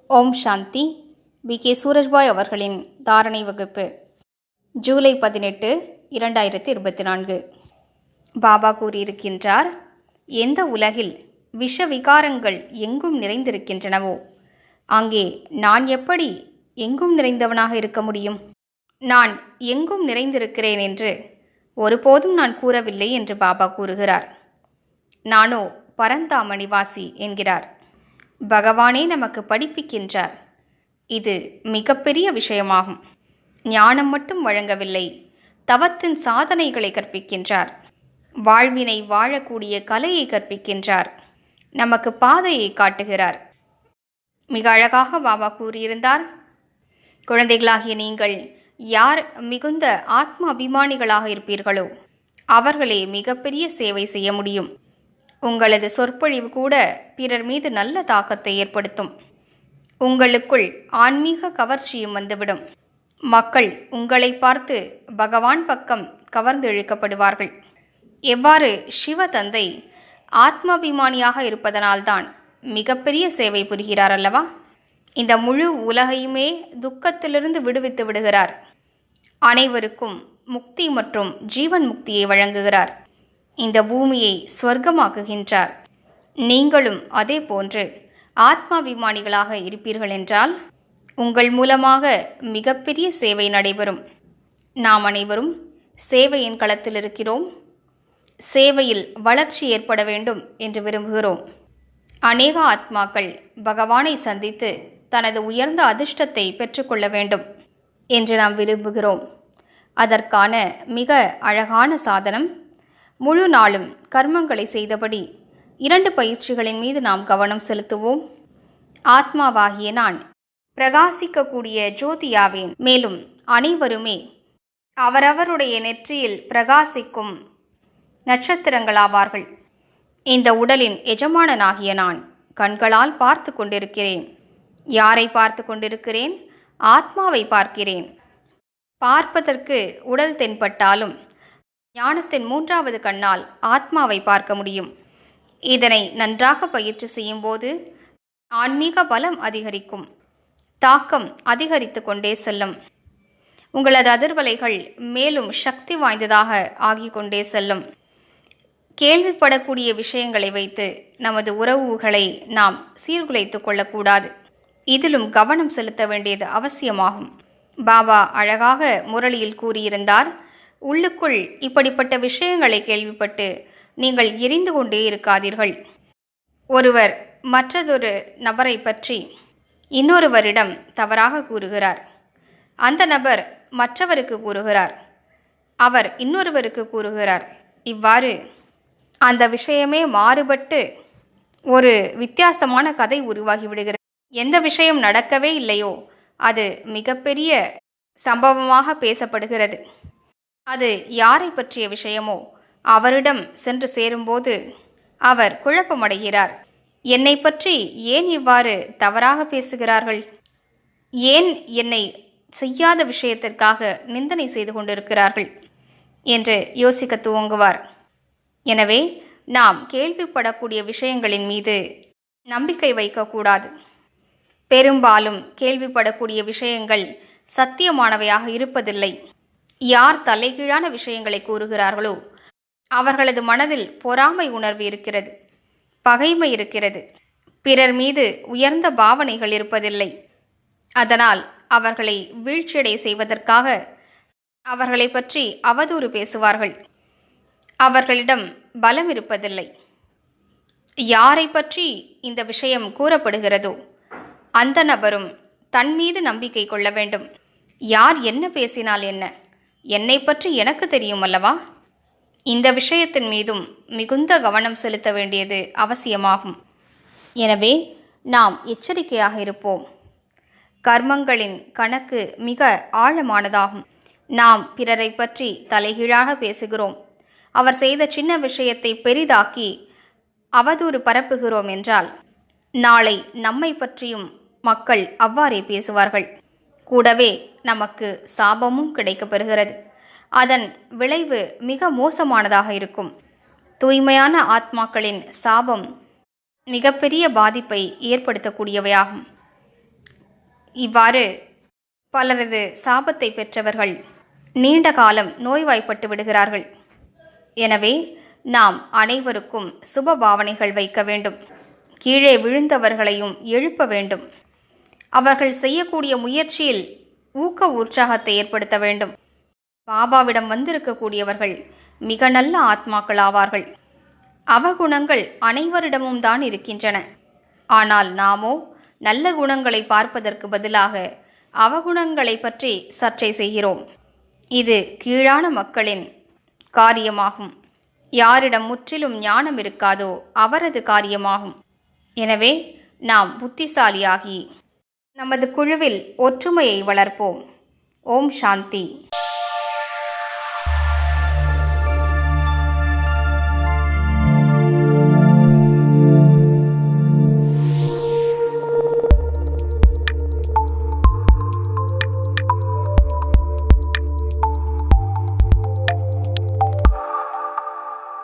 ஓம் சாந்தி. K Surajbhai அவர்களின் தாரணை வகுப்பு ஜூலை 18, 2024. பாபா கூறியிருக்கின்றார், எந்த உலகில் விஷ விகாரங்கள் எங்கும் நிறைந்திருக்கின்றனவோ அங்கே நான் எப்படி எங்கும் நிறைந்தவனாக இருக்க முடியும்? நான் எங்கும் நிறைந்திருக்கிறேன் என்று ஒருபோதும் நான் கூறவில்லை என்று பாபா கூறுகிறார். நானோ பரந்தாம நிவாசி என்கிறார். பகவானே நமக்கு படிப்பிக்கின்றார். இது மிகப்பெரிய விஷயமாகும். ஞானம் மட்டும் வழங்கவில்லை, தவத்தின் சாதனைகளை கற்பிக்கின்றார். வாழ்வினை வாழக்கூடிய கலையை கற்பிக்கின்றார். நமக்கு பாதையை காட்டுகிறார். மிக அழகாக பாபா கூறியிருந்தார், குழந்தைகளாகிய நீங்கள் யார் மிகுந்த ஆத்ம அபிமானிகளாக இருப்பீர்களோ அவர்களே மிகப்பெரிய சேவை செய்ய முடியும். உங்களது சொற்பொழிவு கூட பிறர் மீது நல்ல தாக்கத்தை ஏற்படுத்தும். உங்களுக்குள் ஆன்மீக கவர்ச்சியும் வந்துவிடும். மக்கள் உங்களை பார்த்து பகவான் பக்கம் கவர்ந்து இழுக்கப்படுவார்கள். எவ்வாறு சிவ தந்தை ஆத்மாபிமானியாக இருப்பதனால்தான் மிகப்பெரிய சேவை புரிகிறார் அல்லவா? இந்த முழு உலகையுமே துக்கத்திலிருந்து விடுவித்து விடுகிறார். அனைவருக்கும் முக்தி மற்றும் ஜீவன் முக்தியை வழங்குகிறார். இந்த பூமியை சொர்க்கமாக்குகின்றார். நீங்களும் அதே போன்று ஆத்மாபிமானிகளாக இருப்பீர்கள் என்றால் உங்கள் மூலமாக மிகப்பெரிய சேவை நடைபெறும். நாம் அனைவரும் சேவையின் களத்தில் இருக்கிறோம். சேவையில் வளர்ச்சி ஏற்பட வேண்டும் என்று விரும்புகிறோம். அநேக ஆத்மாக்கள் பகவானை சந்தித்து தனது உயர்ந்த அதிர்ஷ்டத்தை பெற்றுக்கொள்ள வேண்டும் என்று நாம் விரும்புகிறோம். அதற்கான மிக அழகான சாதனம் முழு நாளும் கர்மங்களை செய்தபடி 2 பயிற்சிகளின் மீது நாம் கவனம் செலுத்துவோம். ஆத்மாவாகிய நான் பிரகாசிக்கக்கூடிய ஜோதியாவேன். மேலும் அனைவருமே அவரவருடைய நெற்றியில் பிரகாசிக்கும் நட்சத்திரங்களாவார்கள். இந்த உடலின் எஜமானனாகிய நான் கண்களால் பார்த்து கொண்டிருக்கிறேன். யாரை பார்த்து கொண்டிருக்கிறேன்? ஆத்மாவை பார்க்கிறேன். பார்ப்பதற்கு உடல் தென்பட்டாலும் ஞானத்தின் 3வது கண்ணால் ஆத்மாவை பார்க்க முடியும். இதனை நன்றாக பயிற்சி செய்யும்போது ஆன்மீக பலம் அதிகரிக்கும். தாக்கம் அதிகரித்து கொண்டே செல்லும். உங்களது அதிர்வலைகள் மேலும் சக்தி வாய்ந்ததாக ஆகிக்கொண்டே செல்லும். கேள்விப்படக்கூடிய விஷயங்களை வைத்து நமது உறவுகளை நாம் சீர்குலைத்து கொள்ளக்கூடாது. இதிலும் கவனம் செலுத்த வேண்டியது அவசியமாகும். பாபா அழகாக முரளியில் கூறியிருந்தார், உள்ளுக்குள் இப்படிப்பட்ட விஷயங்களை கேள்விப்பட்டு நீங்கள் எரிந்து கொண்டே இருக்காதீர்கள். ஒருவர் மற்றதொரு நபரை பற்றி இன்னொருவரிடம் தவறாக கூறுகிறார். அந்த நபர் மற்றவருக்கு கூறுகிறார். அவர் இன்னொருவருக்கு கூறுகிறார். இவ்வாறு அந்த விஷயமே மாறுபட்டு ஒரு வித்தியாசமான கதை உருவாகிவிடுகிறது. எந்த விஷயம் நடக்கவே இல்லையோ அது மிகப்பெரிய சம்பவமாக பேசப்படுகிறது. அது யாரை பற்றிய விஷயமோ அவரிடம் சென்று சேரும்போது அவர் குழப்பமடைகிறார். என்னை பற்றி ஏன் இவ்வாறு தவறாக பேசுகிறார்கள்? ஏன் என்னை செய்யாத விஷயத்திற்காக நிந்தனை செய்து கொண்டிருக்கிறார்கள் என்று யோசிக்க துவங்குவார். எனவே நாம் கேள்விப்படக்கூடிய விஷயங்களின் மீது நம்பிக்கை வைக்கக்கூடாது. பெரும்பாலும் கேள்விப்படக்கூடிய விஷயங்கள் சத்தியமானவையாக இருப்பதில்லை. யார் தலைகீழான விஷயங்களை கூறுகிறார்களோ அவர்களது மனதில் பொறாமை உணர்வு இருக்கிறது, பகைமை இருக்கிறது. பிறர் மீது உயர்ந்த பாவனைகள் இருப்பதில்லை. அதனால் அவர்களை வீழ்ச்சியடை செய்வதற்காக அவர்களை பற்றி அவதூறு பேசுவார்கள். அவர்களிடம் பலம் இருப்பதில்லை. யாரை பற்றி இந்த விஷயம் கூறப்படுகிறதோ அந்த நபரும் தன் மீது நம்பிக்கை கொள்ள வேண்டும். யார் என்ன பேசினால் என்ன, என்னை பற்றி எனக்கு தெரியும் அல்லவா? இந்த விஷயத்தின் மீதும் மிகுந்த கவனம் செலுத்த வேண்டியது அவசியமாகும். எனவே நாம் எச்சரிக்கையாக இருப்போம். கர்மங்களின் கணக்கு மிக ஆழமானதாகும். நாம் பிறரை பற்றி தலைகீழாக பேசுகிறோம். அவர் செய்த சின்ன விஷயத்தை பெரிதாக்கி அவதூறு பரப்புகிறோம் என்றால் நாளை நம்மை பற்றியும் மக்கள் அவ்வாறே பேசுவார்கள். கூடவே நமக்கு சாபமும் கிடைக்கப்பெறுகிறது. அதன் விளைவு மிக மோசமானதாக இருக்கும். தூய்மையான ஆத்மாக்களின் சாபம் மிகப்பெரிய பாதிப்பை ஏற்படுத்தக்கூடியவையாகும். இவ்வாறு பலரது சாபத்தை பெற்றவர்கள் நீண்ட காலம் நோய்வாய்ப்பட்டு விடுகிறார்கள். எனவே நாம் அனைவருக்கும் சுப பாவனைகள் வைக்க வேண்டும். கீழே விழுந்தவர்களையும் எழுப்ப வேண்டும். அவர்கள் செய்யக்கூடிய முயற்சியில் ஊக்க உற்சாகத்தை ஏற்படுத்த வேண்டும். பாபாவிடம் வந்திருக்கக்கூடியவர்கள் மிக நல்ல ஆத்மாக்கள் ஆவார்கள். அவகுணங்கள் அனைவரிடமும் தான் இருக்கின்றன. ஆனால் நாமோ நல்ல குணங்களை பார்ப்பதற்கு பதிலாக அவகுணங்களை பற்றி சர்ச்சை செய்கிறோம். இது கீழான மக்களின் காரியமாகும். யாரிடம் முற்றிலும் ஞானம் இருக்காதோ அவரது காரியமாகும். எனவே நாம் புத்திசாலியாகி நமது குழுவில் ஒற்றுமையை வளர்ப்போம். ஓம் சாந்தி.